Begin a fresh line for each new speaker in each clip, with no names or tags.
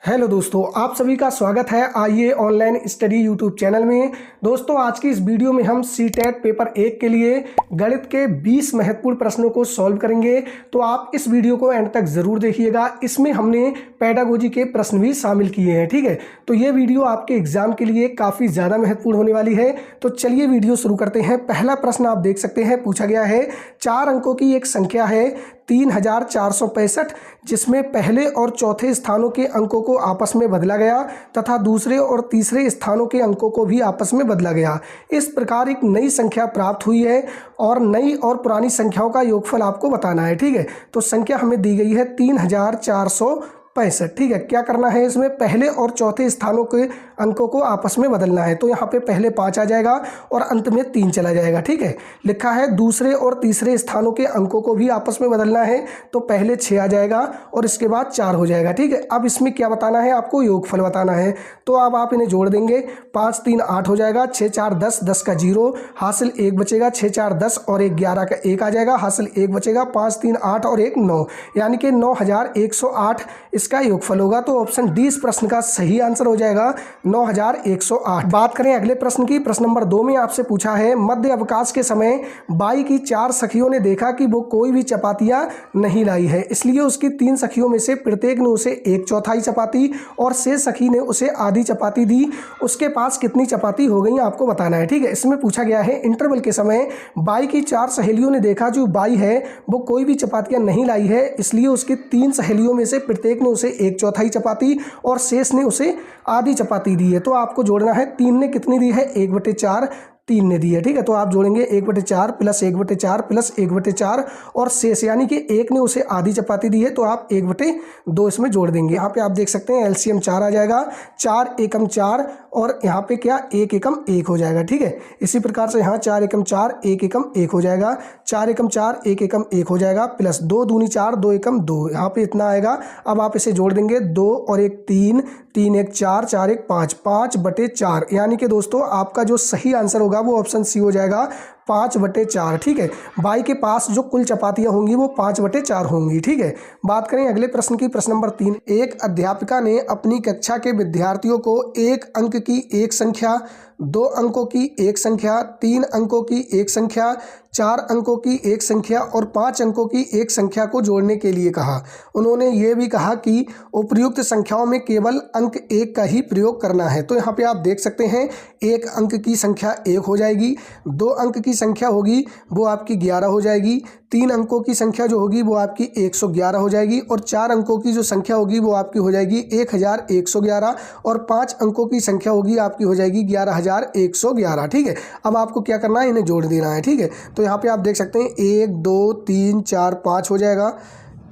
Hello दोस्तों, आप सभी का स्वागत है आइए ऑनलाइन स्टडी यूट्यूब चैनल में। दोस्तों, आज की इस वीडियो में हम सीटेट पेपर 1 के लिए गणित के 20 महत्वपूर्ण प्रश्नों को सॉल्व करेंगे। तो आप इस वीडियो को एंड तक ज़रूर देखिएगा। इसमें हमने पेडागोजी के प्रश्न भी शामिल किए हैं, ठीक है। तो ये वीडियो आपके एग्जाम के लिए काफ़ी ज़्यादा महत्वपूर्ण होने वाली है। तो चलिए वीडियो शुरू करते हैं। पहला प्रश्न आप देख सकते हैं, पूछा गया है 4 अंकों की एक संख्या है 3465, जिसमें पहले और चौथे स्थानों के अंकों को आपस में बदला गया तथा दूसरे और तीसरे स्थानों के अंकों को भी आपस में बदला गया। इस प्रकार एक नई संख्या प्राप्त हुई है और नई और पुरानी संख्याओं का योगफल आपको बताना है, ठीक है। तो संख्या हमें दी गई है 3465, ठीक है। क्या करना है, इसमें पहले और चौथे स्थानों के अंकों को आपस में बदलना है। तो यहाँ पे पहले 5 आ जाएगा और अंत में 3 चला जाएगा, ठीक है। लिखा है दूसरे और तीसरे स्थानों के अंकों को भी आपस में बदलना है। तो पहले 6 आ जाएगा और इसके बाद 4 हो जाएगा, ठीक है। अब इसमें क्या बताना है, आपको योगफल बताना है। तो अब आप इन्हें जोड़ देंगे। 5 3 8 हो जाएगा, 6 4 10, 10 का 0, हासिल 1 बचेगा। 6 4 10 और 1 11 का 1 आ जाएगा, हासिल 1 बचेगा। 5 3 8 और 1 9, यानी कि 9108 इसका योगफल होगा। तो ऑप्शन डी इस प्रश्न का सही आंसर हो जाएगा, 9108। बात करें अगले प्रश्न की। प्रश्न नंबर 2 में आपसे पूछा है, मध्य अवकाश के समय बाई की 4 सखियों ने देखा कि वो कोई भी चपातियां नहीं लाई है, इसलिए उसकी 3 सखियों में से प्रत्येक ने उसे 1/4 चपाती और शेष सखी ने उसे आधी चपाती दी। उसके पास कितनी चपाती हो गई आपको बताना है, ठीक है। इसमें पूछा गया है इंटरवल के समय बाई की 4 सहेलियों ने देखा जो बाई है वो कोई भी चपातियां नहीं लाई है, इसलिए उसकी 3 सहेलियों में से प्रत्येक ने उसे 1/4 चपाती और शेष ने उसे आधी चपाती दी है। तो आपको जोड़ना है 3 ने कितनी दी है, 1/4 3 ने दी है, ठीक है। तो आप जोड़ेंगे 1/4 प्लस 1/4 प्लस 1/4 और शेष यानी कि 1 ने उसे आधी चपाती दी है, तो आप 1/2 इसमें जोड़ देंगे। यहाँ पे आप देख सकते हैं एलसीएम 4 आ जाएगा, 4 एकम 4 और यहाँ पे क्या 1 एकम 1 हो जाएगा, ठीक है। इसी प्रकार से यहाँ 4 एकम 4 1 एकम 1 हो जाएगा, 4 एकम 4 1 एकम 1 हो जाएगा, प्लस 2 दूनी 4 2 एकम 2, यहाँ पे इतना आएगा। अब आप इसे जोड़ देंगे, 2 और 1 3, 3 1 4, 4 1 5, 5/4, यानी कि दोस्तों आपका जो सही आंसर होगा वो ऑप्शन सी हो जाएगा, 5/4, ठीक है। बाई के पास जो कुल चपातियां होंगी वो 5/4 होंगी, ठीक है। बात करें अगले प्रश्न की। प्रश्न नंबर 3, एक अध्यापिका ने अपनी कक्षा के विद्यार्थियों को 1 अंक की एक संख्या, 2 अंकों की एक संख्या, 3 अंकों की एक संख्या, 4 अंकों की एक संख्या और 5 अंकों की एक संख्या को जोड़ने के लिए कहा। उन्होंने ये भी कहा कि उपर्युक्त संख्याओं में केवल अंक 1 का ही प्रयोग करना है। तो यहाँ पे आप देख सकते हैं 1 अंक की संख्या 1 हो जाएगी, 2 अंक की संख्या होगी वो आपकी 11 हो जाएगी, 3 अंकों की संख्या जो होगी वो आपकी 111 हो जाएगी और 4 अंकों की जो संख्या होगी वो आपकी हो जाएगी 1111 और 5 अंकों की संख्या होगी आपकी हो जाएगी 11111, ठीक है। अब आपको क्या करना है, इन्हें जोड़ देना है, ठीक है। तो यहाँ पे आप देख सकते हैं 1 2 3 4 5 हो जाएगा,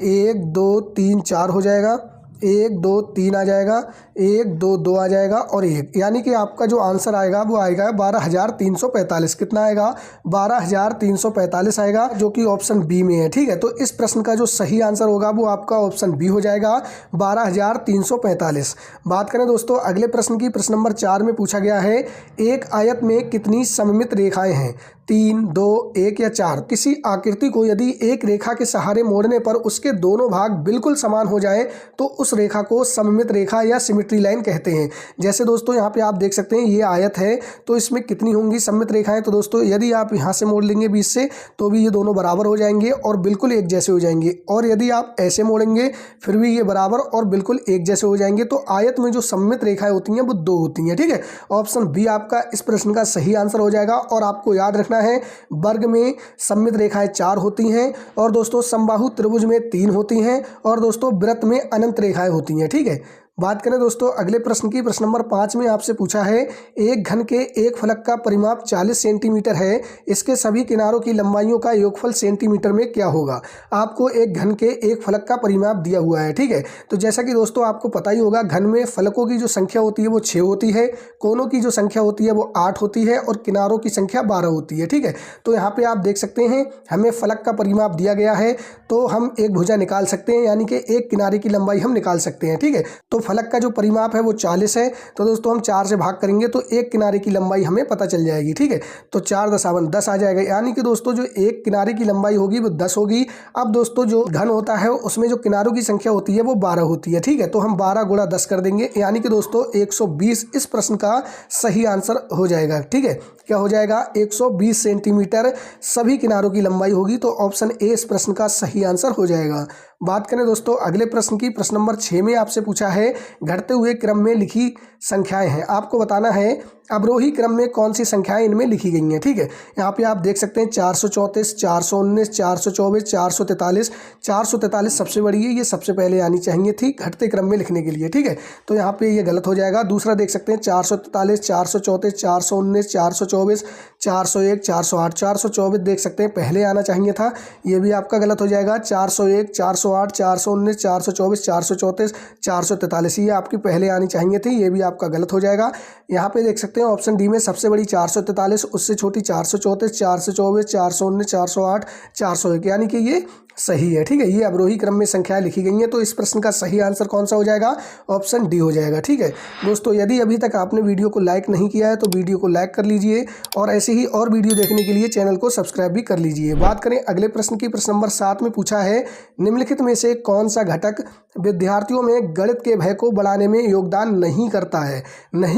1 2 3 4 हो जाएगा, 1 2 3 आ जाएगा, 1 2 2 आ जाएगा और 1, यानी कि आपका जो आंसर आएगा वो आएगा 12345। कितना आएगा, 12345 आएगा, जो कि ऑप्शन बी में है, ठीक है। तो इस प्रश्न का जो सही आंसर होगा वो आपका ऑप्शन बी हो जाएगा, 12345। बात करें दोस्तों अगले प्रश्न की। प्रश्न नंबर 4 में पूछा गया है, एक आयत में कितनी सममित रेखाएं हैं, 3 2 1 या 4। किसी आकृति को यदि एक रेखा के सहारे मोड़ने पर उसके दोनों भाग बिल्कुल समान हो जाए तो उस रेखा को सममित रेखा या सिमेट्री लाइन कहते हैं। जैसे दोस्तों यहाँ पे आप देख सकते हैं ये आयत है, तो इसमें कितनी होंगी सममित रेखाएं। तो दोस्तों यदि आप यहाँ से मोड़ लेंगे बीच से तो भी ये दोनों बराबर हो जाएंगे और बिल्कुल एक जैसे हो जाएंगे, और यदि आप ऐसे मोड़ेंगे फिर भी ये बराबर और बिल्कुल एक जैसे हो जाएंगे। तो आयत में जो सममित रेखाएं होती हैं वो 2 होती हैं, ठीक है। ऑप्शन बी आपका इस प्रश्न का सही आंसर हो जाएगा। और आपको याद रखना है वर्ग में सममित रेखाएं 4 होती हैं और दोस्तों समबाहु त्रिभुज में 3 होती हैं और दोस्तों वृत्त में अनंत रेखाएं होती हैं, ठीक है। बात करें दोस्तों अगले प्रश्न की। प्रश्न नंबर 5 में आपसे पूछा है, एक घन के एक फलक का परिमाप 40 सेंटीमीटर है, इसके सभी किनारों की लंबाइयों का योगफल सेंटीमीटर में क्या होगा। आपको एक घन के एक फलक का परिमाप दिया हुआ है, ठीक है। तो जैसा कि दोस्तों आपको पता ही होगा, घन में फलकों की जो संख्या होती है वो 6 होती है, कोनों की जो संख्या होती है वो 8 होती है और किनारों की संख्या 12 होती है, ठीक है। तो यहाँ पे आप देख सकते हैं हमें फलक का परिमाप दिया गया है, तो हम एक भुजा निकाल सकते हैं, यानी कि एक किनारे की लंबाई हम निकाल सकते हैं, ठीक है। तो फलक का जो परिमाप है वो 40 है। तो दोस्तों हम 4 से भाग करेंगे तो एक किनारे की लंबाई हमें पता चल जाएगी। ठीक है, तो 4 × 10 आ जाएगा, यानी कि दोस्तों जो एक किनारे की लंबाई होगी वो 10 होगी। अब दोस्तों जो घन होता है उसमें जो किनारों की संख्या होती है वो 12 होती है। ठीक है, तो हम 12 × 10 कर देंगे, यानी कि दोस्तों 120 इस प्रश्न का सही आंसर हो जाएगा। ठीक है, क्या हो जाएगा, 120 सेंटीमीटर सभी किनारों की लंबाई होगी। तो ऑप्शन ए इस प्रश्न का सही आंसर हो जाएगा। बात करें दोस्तों अगले प्रश्न की, प्रश्न नंबर 6 में आपसे पूछा है घटते हुए क्रम में लिखी संख्याएं हैं। आपको बताना है अवरोही क्रम में कौन सी संख्याएं इनमें लिखी गई हैं। ठीक है, यहाँ पे आप देख सकते हैं 434, 419, 424, 443। 443 सबसे बड़ी है, ये सबसे पहले आनी चाहिए थी घटते क्रम में लिखने के लिए। ठीक है, तो यहाँ पे ये गलत हो जाएगा। दूसरा देख सकते हैं 443, 434, 419, 424, 401, 408। 424 देख सकते हैं पहले आना चाहिए था, ये भी आपका गलत हो जाएगा। 401, 408, 419, 424, 434, 443 ये आपकी पहले आनी चाहिए थी, ये भी आपका गलत हो जाएगा। यहाँ पे देख सकते हैं ऑप्शन डी में सबसे बड़ी 443, उससे छोटी 434, 424, 419, 408, 401, यानी कि ये सही है। ठीक है, ये अवरोही क्रम में संख्याएं लिखी गई हैं। तो इस प्रश्न का सही आंसर कौन सा हो जाएगा, ऑप्शन डी हो जाएगा। ठीक है दोस्तों, यदि अभी तक आपने वीडियो को लाइक नहीं किया है तो वीडियो को लाइक कर लीजिए और ऐसे ही और वीडियो देखने के लिए चैनल को सब्सक्राइब भी कर लीजिए। बात करें अगले प्रश्न की, प्रश्न नंबर 7 में पूछा है निम्नलिखित में से कौन सा घटक विद्यार्थियों में गणित के भय को बढ़ाने में योगदान नहीं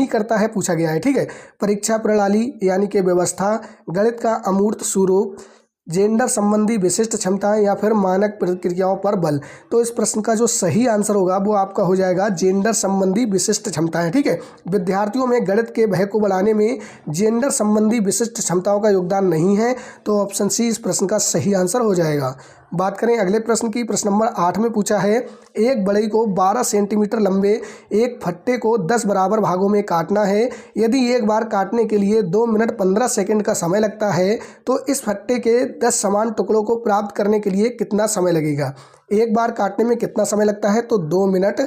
करता है पूछा गया है। ठीक है, परीक्षा प्रणाली यानी कि व्यवस्था, गणित का अमूर्त स्वरूप, जेंडर संबंधी विशिष्ट क्षमताएं या फिर मानक प्रक्रियाओं पर बल। तो इस प्रश्न का जो सही आंसर होगा वो आपका हो जाएगा जेंडर संबंधी विशिष्ट क्षमताएं। ठीक है, विद्यार्थियों में गणित के भय को बढ़ाने में जेंडर संबंधी विशिष्ट क्षमताओं का योगदान नहीं है। तो ऑप्शन सी इस प्रश्न का सही आंसर हो जाएगा। बात करें अगले प्रश्न की, प्रश्न नंबर 8 में पूछा है एक बढ़ई को 12 सेंटीमीटर लंबे एक फट्टे को 10 बराबर भागों में काटना है। यदि एक बार काटने के लिए 2 मिनट 15 सेकंड का समय लगता है तो इस फट्टे के 10 समान टुकड़ों को प्राप्त करने के लिए कितना समय लगेगा। एक बार काटने में कितना समय लगता है, तो 2 मिनट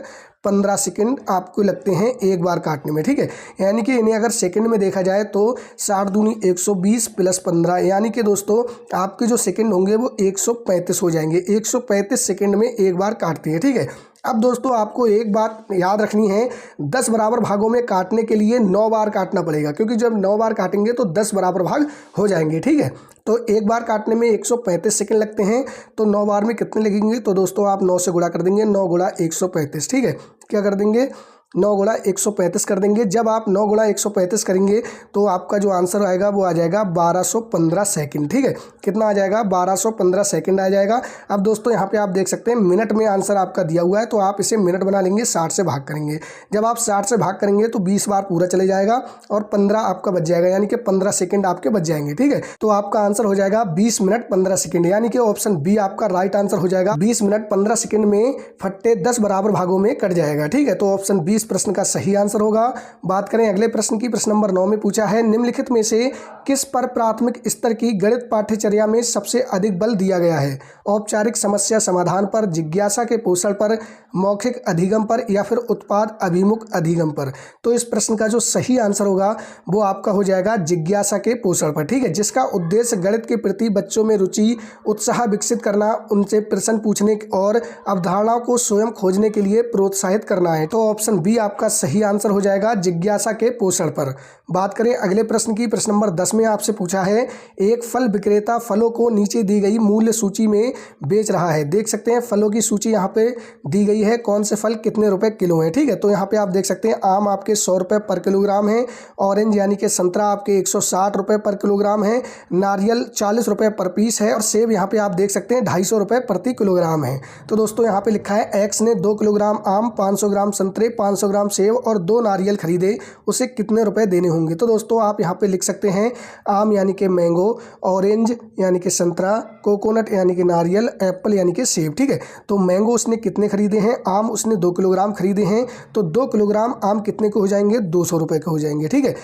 15 सेकंड आपको लगते हैं एक बार काटने में। ठीक है, यानी कि इन्हें अगर सेकंड में देखा जाए तो 60 दूनी 120 प्लस 15, यानी कि दोस्तों आपके जो सेकंड होंगे वो 135 हो जाएंगे। 135 सेकंड में एक बार काटते हैं। ठीक है, अब दोस्तों आपको एक बात याद रखनी है, 10 बराबर भागों में काटने के लिए 9 बार काटना पड़ेगा, क्योंकि जब 9 बार काटेंगे तो 10 बराबर भाग हो जाएंगे। ठीक है, तो एक बार काटने में 135 सेकंड लगते हैं, तो 9 बार में कितने लगेंगे, तो दोस्तों आप 9 से गुणा कर देंगे, 9 × 135। ठीक है, क्या कर देंगे, 9 × 135 कर देंगे। जब आप 9 × 135 करेंगे तो आपका जो आंसर आएगा वो आ जाएगा 1215 सेकंड। ठीक है, कितना आ जाएगा, 1215 सेकंड आ जाएगा। अब दोस्तों यहाँ पे आप देख सकते हैं मिनट में आंसर आपका दिया हुआ है, तो आप इसे मिनट बना लेंगे, 60 से भाग करेंगे। जब आप 60 से भाग करेंगे तो 20 बार पूरा चले जाएगा और 15 आपका बच जाएगा, यानी कि 15 सेकंड आपके बच जाएंगे। ठीक है, तो आपका आंसर हो जाएगा 20 मिनट 15 सेकंड, यानी कि ऑप्शन बी आपका राइट आंसर हो जाएगा। 20 मिनट 15 सेकंड में फट्टे 10 बराबर भागों में कट जाएगा। ठीक है, तो ऑप्शन बी इस प्रश्न का सही आंसर होगा। बात करें अगले प्रश्न की, प्रश्न नंबर 9 में पूछा है निम्नलिखित में से किस पर प्राथमिक स्तर की गणित पाठ्यचर्या में सबसे अधिक बल दिया गया है। औपचारिक समस्या समाधान पर, जिज्ञासा के पोषण पर, मौखिक अधिगम पर या फिर उत्पाद अभिमुख अधिगम पर। तो इस प्रश्न का जो सही आंसर होगा वो आपका हो जाएगा जिज्ञासा के पोषण पर। ठीक है, जिसका उद्देश्य गणित के प्रति बच्चों में रुचि उत्साह विकसित करना, उनसे प्रश्न पूछने और अवधारणाओं को स्वयं खोजने के लिए प्रोत्साहित करना है। तो ऑप्शन बी आपका सही आंसर हो जाएगा जिज्ञासा के पोषण पर। बात करें अगले प्रश्न की, प्रश्न नंबर 10 में आपसे पूछा है एक फल विक्रेता फलों को नीचे दी गई मूल्य सूची में बेच रहा है। देख सकते हैं फलों की सूची यहाँ पे दी गई है, कौन से फल कितने रुपए किलो हैं। ठीक है, तो यहाँ पे आप देख सकते हैं आम आपके 100 रुपये पर किलोग्राम है, ऑरेंज यानी कि संतरा आपके 160 रुपये पर किलोग्राम है, नारियल 40 रुपये पर पीस है और सेब यहाँ पे आप देख सकते हैं 250 रुपये प्रति किलोग्राम है। तो दोस्तों यहाँ पे लिखा है एक्स ने 2 किलोग्राम आम, 500 ग्राम संतरे, 500 ग्राम सेब और 2 नारियल खरीदे, उसे कितने रुपए देने होंगे। तो दोस्तों आप यहाँ पे लिख सकते हैं आम यानी कि मैंगो, ऑरेंज यानी कि संतरा, कोकोनट यानी कि नारियल, एप्पल यानी कि सेब। ठीक है, तो मैंगो उसने कितने खरीदे हैं, आम उसने 2 किलोग्राम खरीदे हैं, तो 2 किलोग्राम आम कितने के हो जाएंगे, 200 रुपये के हो जाएंगे। ठीक है,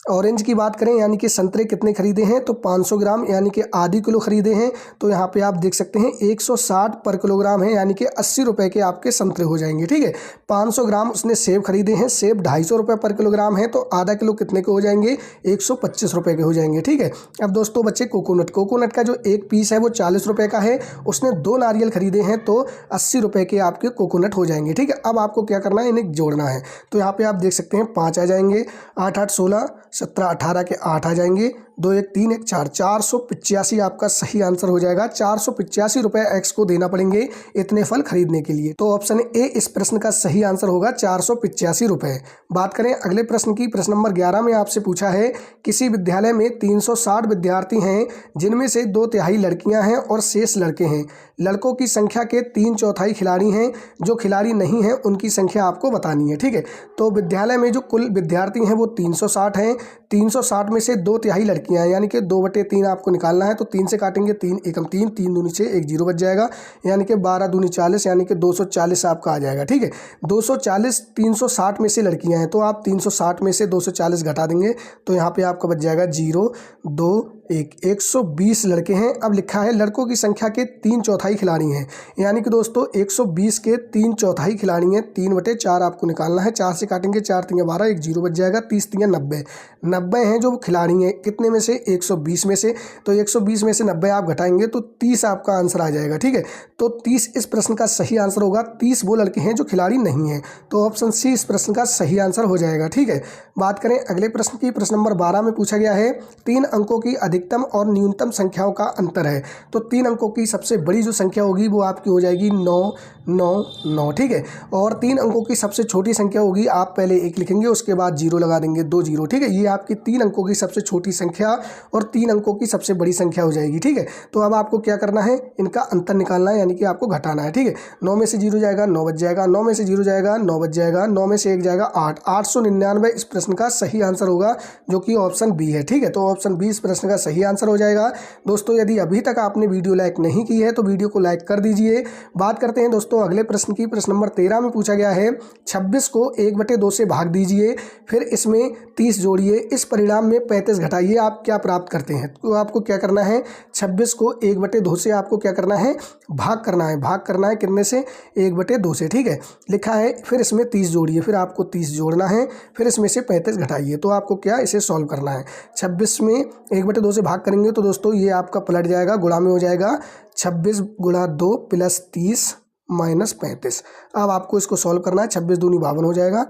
ऑरेंज की बात करें यानी कि संतरे कितने खरीदे हैं तो 500 ग्राम यानी कि आधी किलो खरीदे हैं। तो यहाँ पे आप देख सकते हैं 160 पर किलोग्राम है यानी कि 80 रुपये के आपके संतरे हो जाएंगे। ठीक है, 500 ग्राम उसने सेब खरीदे हैं, सेब 250 रुपये पर किलोग्राम है, तो आधा किलो कितने के हो जाएंगे 125 रुपये के हो जाएंगे। ठीक है, अब दोस्तों बच्चे कोकोनट का जो एक पीस है वो 40 रुपये का है, उसने 2 नारियल खरीदे हैं तो 80 रुपये के आपके कोकोनट हो जाएंगे। ठीक है, अब आपको क्या करना है, इन्हें जोड़ना है। तो यहाँ पे आप देख सकते हैं 5 आ जाएंगे, 8 8 16 17 18 के 8 आ जाएंगे, 2 1 3 1 4 485 आपका सही आंसर हो जाएगा। 485 रुपये एक्स को देना पड़ेंगे इतने फल खरीदने के लिए। तो ऑप्शन ए इस प्रश्न का सही आंसर होगा 485 रुपये। बात करें अगले प्रश्न की, प्रश्न नंबर 11 में आपसे पूछा है किसी विद्यालय में 360 विद्यार्थी हैं जिनमें से 2/3 लड़कियां हैं और शेष लड़के हैं। लड़कों की संख्या के 3/4 खिलाड़ी हैं, जो खिलाड़ी नहीं हैं उनकी संख्या आपको बतानी है। ठीक है, तो विद्यालय में जो कुल विद्यार्थी हैं वो 360 हैं, 360 में से 2/3 लड़कियां हैं यानी कि 2/3 आपको निकालना है। तो 3 से काटेंगे 3 एकम 3, 3 दूनी 6, 1 0 बच जाएगा यानी कि 12 दूनी 40 यानी कि 240 आपका आ जाएगा। ठीक है, 240 360 में से लड़कियां हैं तो आप 360 में से 240 घटा देंगे तो यहाँ पे आपका बच जाएगा 0 2 1 120 लड़के हैं। अब लिखा है लड़कों की संख्या के 3/4 खिलाड़ी हैं यानी कि दोस्तों 120 के 3/4 खिलाड़ी हैं, 3/4 आपको निकालना है। 4 से काटेंगे 4 3 12, 1 0 बच जाएगा, 30 3 90 90 हैं जो खिलाड़ी हैं, कितने में से 120 में से। तो 120 में से 90 आप घटाएंगे तो 30 आपका आंसर आ जाएगा। ठीक है, तो 30 इस प्रश्न का सही आंसर होगा। 30 वो लड़के हैं जो खिलाड़ी नहीं हैं, तो ऑप्शन सी इस प्रश्न का सही आंसर हो जाएगा। ठीक है, बात करें अगले प्रश्न की, प्रश्न नंबर 12 में पूछा गया है 3 अंकों की अधिकतम और न्यूनतम संख्याओं का अंतर है। तो 3 अंकों की सबसे बड़ी जो संख्या होगी वो आपकी हो जाएगी 9 9 9। ठीक है, और 3 अंकों की सबसे छोटी संख्या होगी, आप पहले 1 लिखेंगे उसके बाद 0 लगा देंगे, 2 0। ठीक है, ये आपकी 3 अंकों की सबसे छोटी संख्या और 3 अंकों की सबसे बड़ी संख्या हो जाएगी। ठीक है, तो अब आपको क्या करना है, इनका अंतर निकालना है यानी कि आपको घटाना है। ठीक है, 9 में से 0 जाएगा 9 बच जाएगा, 9 में से 0 जाएगा 9 बच जाएगा, 9 में से 1 जाएगा 8, 899 इस प्रश्न का सही आंसर होगा जो कि ऑप्शन बी है। ठीक है, तो ऑप्शन बी इस प्रश्न का सही आंसर हो जाएगा। दोस्तों यदि अभी तक आपने वीडियो लाइक नहीं की है तो वीडियो को लाइक कर दीजिए। बात करते हैं दोस्तों अगले प्रश्न की, प्रश्न नंबर 13 में पूछा गया है 26 को 1/2 से भाग दीजिए, फिर इसमें 30 जोड़िए, इस परिणाम में 35 घटाइए, आप क्या प्राप्त करते हैं। तो आपको क्या करना है, 26 को 1/2 से आपको क्या करना है, भाग करना है। भाग करना है कितने से, 1/2 से। ठीक है, लिखा है फिर इसमें 30 जोड़िए, फिर आपको 30 जोड़ना है, फिर इसमें से 35 घटाइए। तो आपको क्या इसे सॉल्व करना है। 26 में 1/2 से भाग करेंगे तो दोस्तों ये आपका पलट जाएगा, गुणा में हो जाएगा 26 × 2 + 30 - 35। अब आपको इसको सॉल्व करना है, 26 दूनी 52 हो जाएगा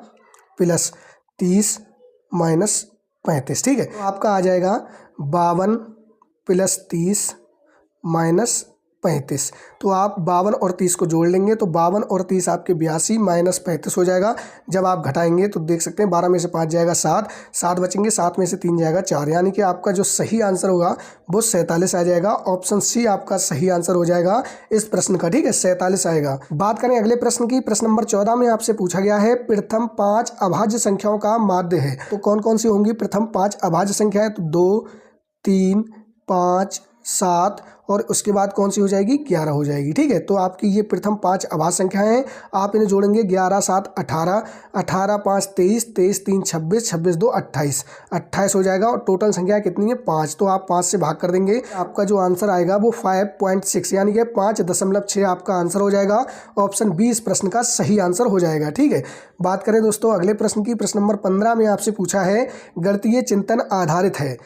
प्लस 30 - 35। ठीक है, तो आपका आ जाएगा 52 + 30 - 35। तो आप 52 और 30 को जोड़ लेंगे तो 52 और 30 आपके 82 - 35 हो जाएगा। जब आप घटाएंगे तो देख सकते हैं 12 में से 5 जाएगा 7, 7 बचेंगे, 7 में से 3 जाएगा 4, यानी कि आपका जो सही आंसर होगा वो 47 आ जाएगा। ऑप्शन सी आपका सही आंसर हो जाएगा इस प्रश्न का। ठीक है, 47 आएगा। बात करें अगले प्रश्न की, प्रश्न नंबर 14 में आपसे पूछा गया है प्रथम 5 अभाज्य संख्याओं का माध्य है। तो कौन कौन सी होंगी प्रथम 5 अभाज्य संख्याएं, तो 2 3 5 7 और उसके बाद कौन सी हो जाएगी, 11 हो जाएगी। ठीक है, तो आपकी ये प्रथम 5 अभाज्य संख्याएं हैं, आप इन्हें जोड़ेंगे 11 7 18, 18 5 23, 23 3 26, 26 2 28, 28 हो जाएगा। और टोटल संख्या कितनी है, 5। तो आप 5 से भाग कर देंगे, आपका जो आंसर आएगा वो 5.6 यानी कि 5.6 आपका आंसर हो जाएगा। ऑप्शन बी इस प्रश्न का सही आंसर हो जाएगा। ठीक है, बात करें दोस्तों अगले प्रश्न की, प्रश्न नंबर 15 में आपसे पूछा है गणितीय चिंतन आधारित है,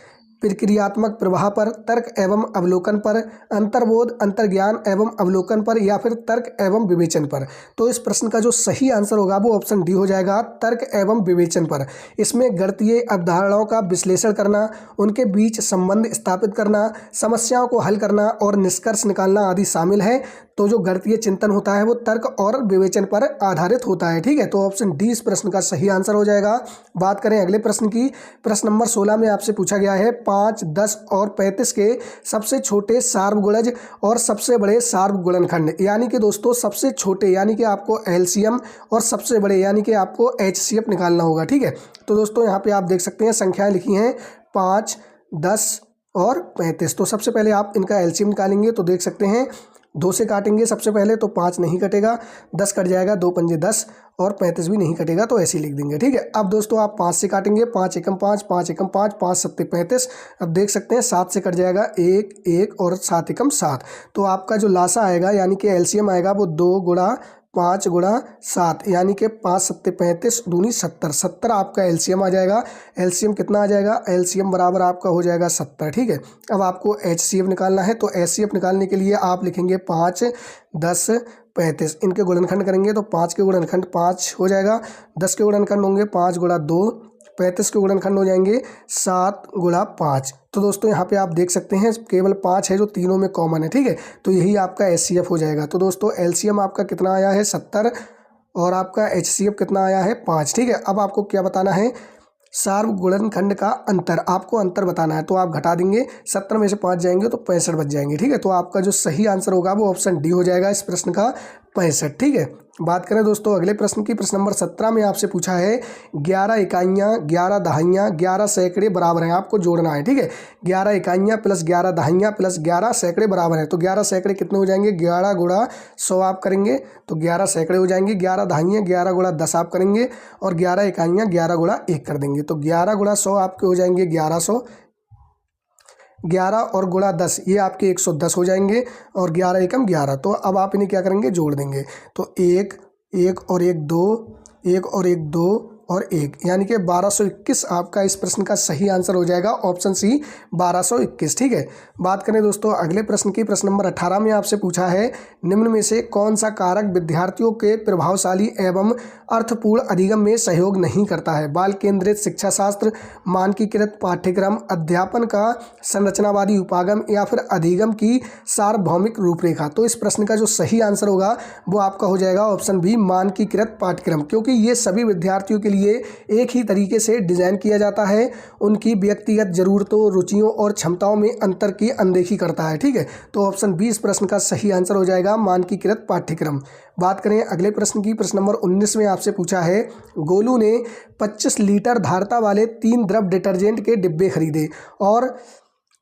प्रक्रियात्मक प्रवाह पर, तर्क एवं अवलोकन पर, अंतर्बोध अंतर्ज्ञान एवं अवलोकन पर, या फिर तर्क एवं विवेचन पर। तो इस प्रश्न का जो सही आंसर होगा वो ऑप्शन डी हो जाएगा, तर्क एवं विवेचन पर। इसमें गणितीय अवधारणाओं का विश्लेषण करना, उनके बीच संबंध स्थापित करना, समस्याओं को हल करना और निष्कर्ष निकालना आदि शामिल है। तो जो गणितीय चिंतन होता है वो तर्क और विवेचन पर आधारित होता है। ठीक है, तो ऑप्शन डी इस प्रश्न का सही आंसर हो जाएगा। बात करें अगले प्रश्न की, प्रश्न नंबर 16 में आपसे पूछा गया है 5, 10 और 35 के सबसे छोटे सार्वगुणज और सबसे बड़े सार्वगुणनखंड, यानी कि दोस्तों सबसे छोटे यानी कि आपको एलसीएम और सबसे बड़े यानी कि आपको एचसीएफ निकालना होगा। ठीक है, तो दोस्तों यहाँ पे आप देख सकते हैं संख्याएं लिखी हैं 5, 10 और 35। तो सबसे पहले आप इनका एलसीएम निकालेंगे तो देख सकते हैं 2 से काटेंगे सबसे पहले तो 5 नहीं कटेगा, 10 कट जाएगा, 2 पंजे 10 और 35 भी नहीं कटेगा, तो ऐसे ही लिख देंगे। ठीक है, अब दोस्तों आप 5 से काटेंगे, 5 एकम 5, 5 एकम 5, 5 सत्ते 35। अब देख सकते हैं 7 से कट जाएगा 1 1 और 7 एकम 7। तो आपका जो लासा आएगा यानी कि एलसीएम आएगा वो 2 गुणा 5 गुणा 7 यानी कि 5 सत्ते 35 दूनी 70। 70 आपका एलसीएम आ जाएगा। एलसीएम कितना आ जाएगा? एलसीएम बराबर आपका हो जाएगा 70। ठीक है, अब आपको एचसीएफ निकालना है, तो एचसीएफ निकालने के लिए आप लिखेंगे 5 10 35। इनके गुणनखंड करेंगे तो 5 के गुणनखंड 5 हो जाएगा, 10 के गुणनखंड होंगे 5 गुणा 2, 35 के गुणनखंड हो जाएंगे 7 गुणा 5। तो दोस्तों यहाँ पे आप देख सकते हैं केवल 5 है जो तीनों में कॉमन है। ठीक है, तो यही आपका एचसीएफ हो जाएगा। तो दोस्तों एलसीएम आपका कितना आया है? 70 और आपका एचसीएफ कितना आया है? 5। ठीक है, अब आपको क्या बताना है? सार्व गुणनखंड का अंतर, आपको अंतर बताना है। तो आप घटा देंगे, 70 में से 5 जाएंगे तो 65 बच जाएंगे। ठीक है, तो आपका जो सही आंसर होगा वो ऑप्शन डी हो जाएगा इस प्रश्न का, 65। ठीक है, बात करें दोस्तों अगले प्रश्न की। प्रश्न नंबर 17 में आपसे पूछा है 11 इकाइयाँ 11 दहाइयाँ 11 सैकड़े बराबर हैं, आपको जोड़ना है। ठीक है, 11 इकाइयाँ प्लस 11 दहाइयाँ प्लस 11 सैकड़े बराबर हैं। तो 11 सैकड़े कितने हो जाएंगे? 11 गुणा 100 आप करेंगे तो 11 सैकड़े हो जाएंगे। 11 दहाइयाँ 11 गुणा 10 आप करेंगे और 11 इकाइयाँ 11 गुणा 1 कर देंगे। तो 11 गुणा 100 आपके हो जाएंगे 1100, 11 और गुणा 10 ये आपके 110 हो जाएंगे और 11 एकम 11। तो अब आप इन्हें क्या करेंगे? जोड़ देंगे। तो 1 1 और 1 2, 1 और 1 2 और 1 यानी कि 1221 आपका इस प्रश्न का सही आंसर हो जाएगा, ऑप्शन सी 1221। ठीक है, बात करें दोस्तों अगले प्रश्न की। प्रश्न नंबर 18 में आपसे पूछा है निम्न में से कौन सा कारक विद्यार्थियों के प्रभावशाली एवं अर्थपूर्ण अधिगम में सहयोग नहीं करता है? बाल केंद्रित शिक्षा शास्त्र, मानकीकृत पाठ्यक्रम, अध्यापन का संरचनावादी उपागम या फिर अधिगम की सार्वभौमिक रूपरेखा। तो इस प्रश्न का जो सही आंसर होगा वो आपका हो जाएगा ऑप्शन बी मानकीकृत पाठ्यक्रम, क्योंकि ये सभी विद्यार्थियों के लिए एक ही तरीके से डिजाइन किया जाता है, उनकी व्यक्तिगत जरूरतों, रुचियों और क्षमताओं में अंतर की अनदेखी करता है। ठीक है, तो ऑप्शन बी इस प्रश्न का सही आंसर हो जाएगा मानकीकृत पाठ्यक्रम। बात करें अगले प्रश्न की। प्रश्न नंबर 19 में आपसे पूछा है गोलू ने 25 लीटर धारता वाले 3 द्रव डिटर्जेंट के डिब्बे खरीदे और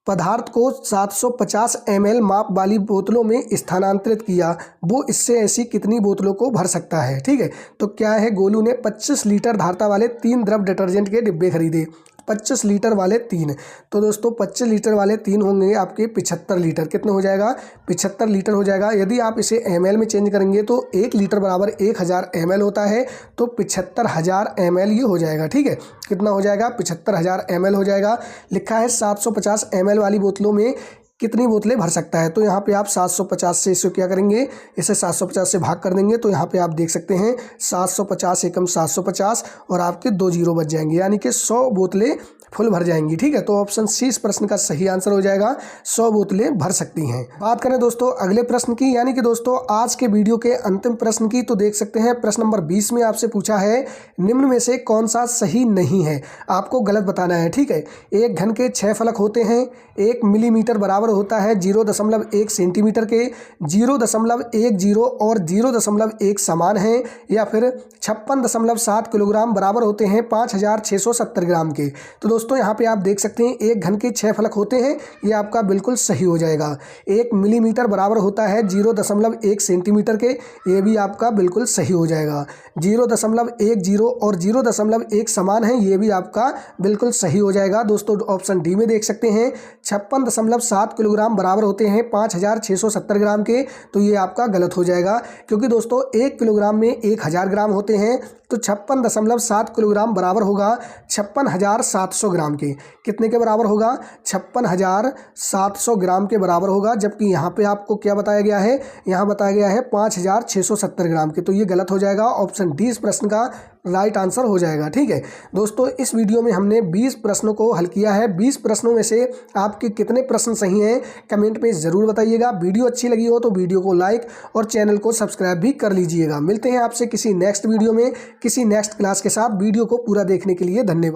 पदार्थ को 750 ml माप वाली बोतलों में स्थानांतरित किया, वो इससे ऐसी कितनी बोतलों को भर सकता है? ठीक है, तो क्या है? गोलू ने 25 लीटर धारता वाले 3 द्रव डिटर्जेंट के डिब्बे खरीदे, 25 लीटर वाले 3। तो दोस्तों 25 लीटर वाले 3 होंगे आपके 75 लीटर। कितने हो जाएगा? 75 लीटर हो जाएगा। यदि आप इसे ml में चेंज करेंगे तो 1 लीटर बराबर 1000 ml होता है, तो 75,000 ml ये हो जाएगा। ठीक है, कितना हो जाएगा? 75,000 ml हो जाएगा। लिखा है 750 ml वाली बोतलों में कितनी बोतलें भर सकता है? तो यहाँ पे आप 750 से इसे क्या करेंगे? इसे 750 से भाग कर देंगे। तो यहाँ पे आप देख सकते हैं 750 एकम 750 और आपके 2 जीरो बच जाएंगे, यानी कि 100 बोतलें फुल भर जाएंगी। ठीक है, तो ऑप्शन सी इस प्रश्न का सही आंसर हो जाएगा, 100 बोतलें भर सकती हैं। बात करें दोस्तों अगले प्रश्न की, यानी कि दोस्तों आज के वीडियो के अंतिम प्रश्न की, तो देख सकते हैं प्रश्न नंबर 20 में आपसे पूछा है निम्न में से कौन सा सही नहीं है? आपको गलत बताना है। ठीक है, एक घन के 6 फलक होते हैं, 1 मिलीमीटर बराबर होता है 0.1 सेंटीमीटर के, 0.10 और 0.1 समान हैं, या फिर 56.7 किलोग्राम बराबर होते हैं 5670 ग्राम के। तो दोस्तों यहाँ पे आप देख सकते हैं एक घन के 6 फलक होते हैं, ये आपका बिल्कुल सही हो जाएगा। 1 मिलीमीटर बराबर होता है 0.1 सेंटीमीटर के, ये भी आपका बिल्कुल सही हो जाएगा। 0.10 और 0.1 समान है, ये भी आपका बिल्कुल सही हो जाएगा। दोस्तों ऑप्शन डी में देख सकते हैं 56.7 किलोग्राम बराबर होते हैं 5670 ग्राम के, तो ये आपका गलत हो जाएगा, क्योंकि दोस्तों 1 किलोग्राम में 1000 ग्राम होते हैं, तो 56.7 किलोग्राम बराबर होगा 56,700 ग्राम के। कितने के बराबर होगा? 56,700 ग्राम के बराबर होगा, जबकि यहाँ पे आपको क्या बताया गया है? यहाँ बताया गया है 5670 ग्राम के, तो ये गलत हो जाएगा। ऑप्शन डी इस प्रश्न का राइट आंसर हो जाएगा। ठीक है दोस्तों, इस वीडियो में हमने 20 प्रश्नों को हल किया है। 20 प्रश्नों में से आपके कितने प्रश्न सही हैं कमेंट में ज़रूर बताइएगा। वीडियो अच्छी लगी हो तो वीडियो को लाइक और चैनल को सब्सक्राइब भी कर लीजिएगा। मिलते हैं आपसे किसी नेक्स्ट वीडियो में, किसी नेक्स्ट क्लास के साथ। वीडियो को पूरा देखने के लिए धन्यवाद।